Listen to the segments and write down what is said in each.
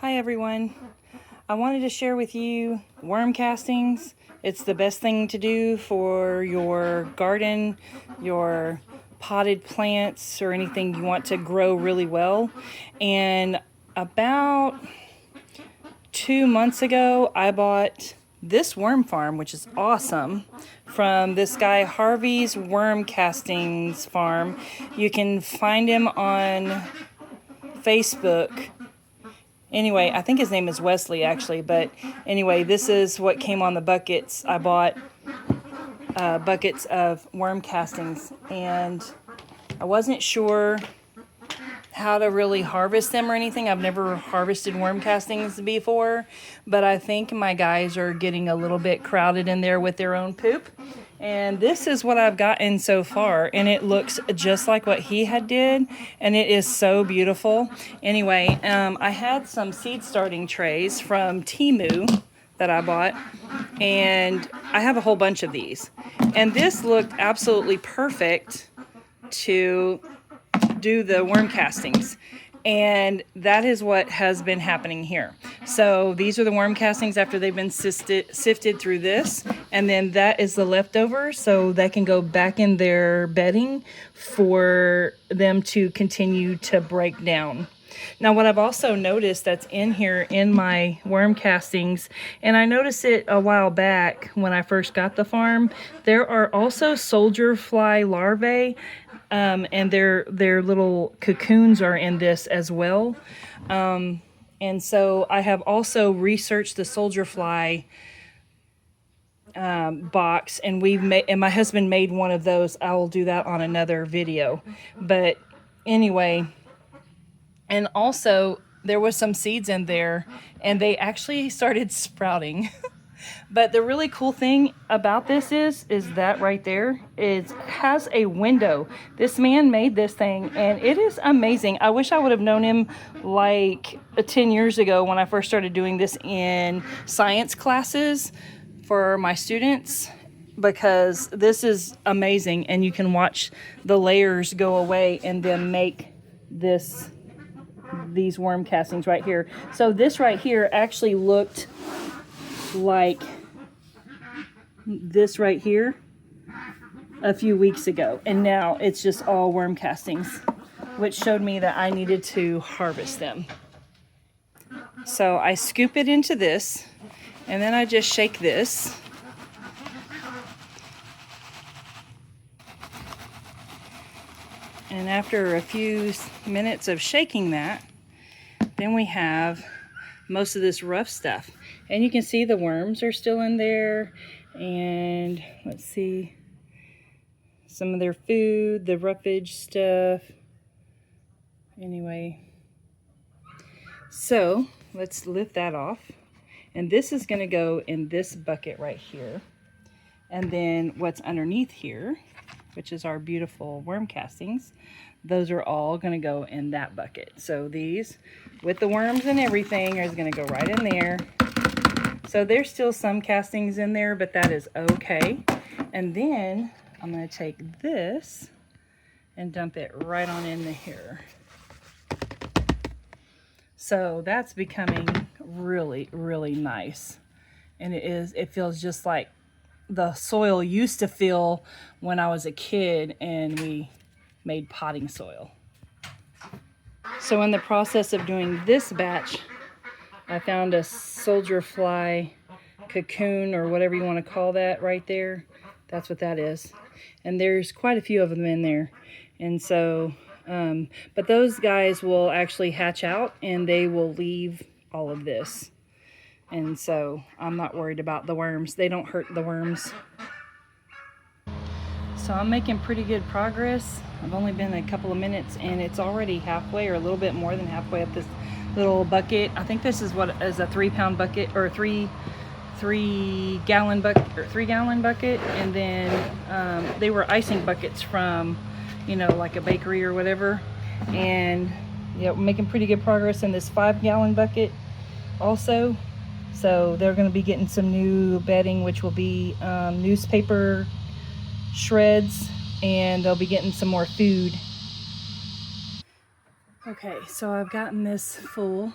Hi everyone. I wanted to share with you worm castings. It's the best thing to do for your garden, your potted plants, or anything you want to grow really well. And about 2 months ago, I bought this worm farm, which is awesome, from this guy Harvey's Worm Castings Farm. You can find him on Facebook. Anyway, I think his name is Wesley actually, but anyway, this is what came on the buckets. I bought buckets of worm castings, and I wasn't sure how to really harvest them or anything. I've never harvested worm castings before, but I think my guys are getting a little bit crowded in there with their own poop. And this is what I've gotten so far, and it looks just like what he had did, and it is so beautiful. Anyway, I had some seed starting trays from Temu that I bought, and I have a whole bunch of these. And this looked absolutely perfect to do the worm castings, and that is what has been happening here. So these are the worm castings after they've been sifted through this, and then that is the leftover, so they can go back in their bedding for them to continue to break down. Now, what I've also noticed that's in here in my worm castings, and I noticed it a while back when I first got the farm, there are also soldier fly larvae, and their little cocoons are in this as well. And so I have also researched the soldier fly box, and my husband made one of those. I will do that on another video. But anyway, and also there was some seeds in there, and they actually started sprouting. But the really cool thing about this is that right there has a window. This man made this thing, and it is amazing. I wish I would have known him like 10 years ago when I first started doing this in science classes for my students, because this is amazing, and you can watch the layers go away and then make these worm castings right here. So this right here actually looked like this right here a few weeks ago, and now it's just all worm castings, which showed me that I needed to harvest them. So I scoop it into this, and then I just shake this, and after a few minutes of shaking that, then we have most of this rough stuff. And you can see the worms are still in there, and let's see, some of their food, the roughage stuff. Anyway, so let's lift that off, and this is going to go in this bucket right here. And then what's underneath here, which is our beautiful worm castings, those are all going to go in that bucket. So these with the worms and everything is going to go right in there. So there's still some castings in there, but that is okay. And then I'm going to take this and dump it right on in here. So that's becoming really, really nice. And it feels just like the soil used to feel when I was a kid and we made potting soil. So in the process of doing this batch, I found a soldier fly cocoon, or whatever you want to call that right there. That's what that is. And there's quite a few of them in there. And so, but those guys will actually hatch out, and they will leave all of this. And so I'm not worried about the worms. They don't hurt the worms. So I'm making pretty good progress. I've only been a couple of minutes, and it's already halfway, or a little bit more than halfway up this little bucket. I think this is what is a 3-pound bucket, or three gallon bucket. And then they were icing buckets from, like a bakery or whatever. And yeah, we're making pretty good progress in this 5-gallon bucket also. So they're going to be getting some new bedding, which will be newspaper shreds, and they'll be getting some more food. Okay, so I've gotten this full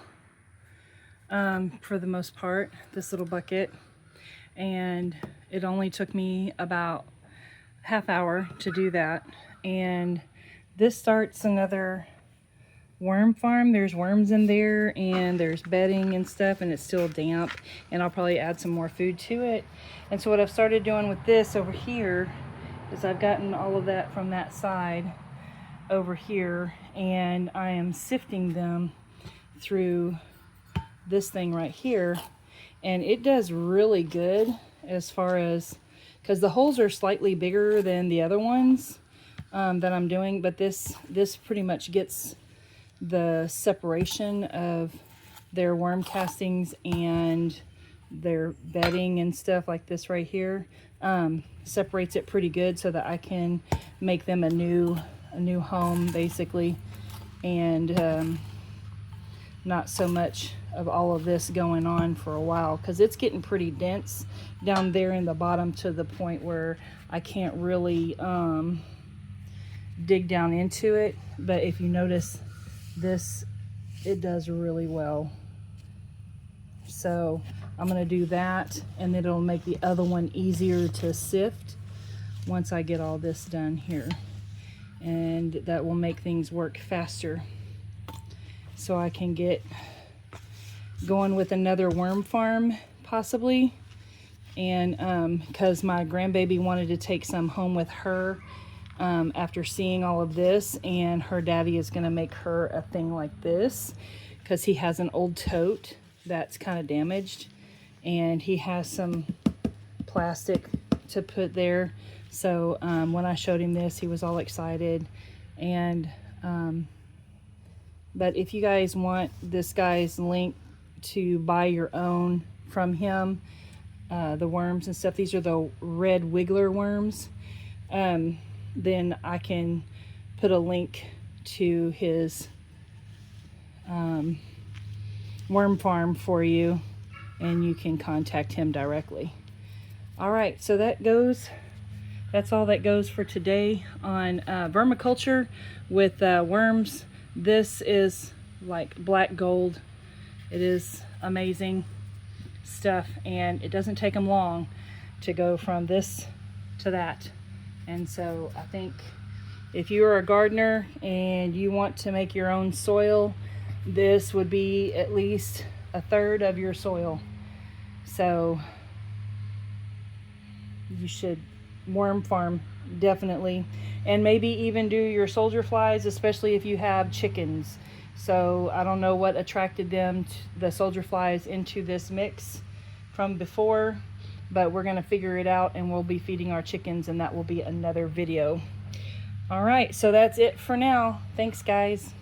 for the most part, this little bucket. And it only took me about half hour to do that. And this starts another worm farm. There's worms in there and there's bedding and stuff, and it's still damp, and I'll probably add some more food to it. And so what I've started doing with this over here is I've gotten all of that from that side over here, and I am sifting them through this thing right here, and it does really good as far as, because the holes are slightly bigger than the other ones that I'm doing, but this pretty much gets the separation of their worm castings and their bedding and stuff like this right here. Separates it pretty good so that I can make them a new home basically, and not so much of all of this going on for a while, because it's getting pretty dense down there in the bottom to the point where I can't really dig down into it. But if you notice this, it does really well. So I'm gonna do that, and then it'll make the other one easier to sift once I get all this done here, and that will make things work faster, so I can get going with another worm farm possibly. And because my grandbaby wanted to take some home with her after seeing all of this, and her daddy is going to make her a thing like this because he has an old tote that's kind of damaged, and he has some plastic to put there. So when I showed him this, he was all excited. And but if you guys want this guy's link to buy your own from him, the worms and stuff, these are the red wiggler worms, then I can put a link to his worm farm for you, and you can contact him directly. All right, so that's all that goes for today on vermiculture with worms. This is like black gold. It is amazing stuff, and it doesn't take them long to go from this to that. And so I think if you are a gardener and you want to make your own soil, this would be at least a third of your soil. So you should worm farm, definitely. And maybe even do your soldier flies, especially if you have chickens. So I don't know what attracted them, the soldier flies, into this mix from before, but we're gonna figure it out, and we'll be feeding our chickens, and that will be another video. All right, so that's it for now. Thanks, guys.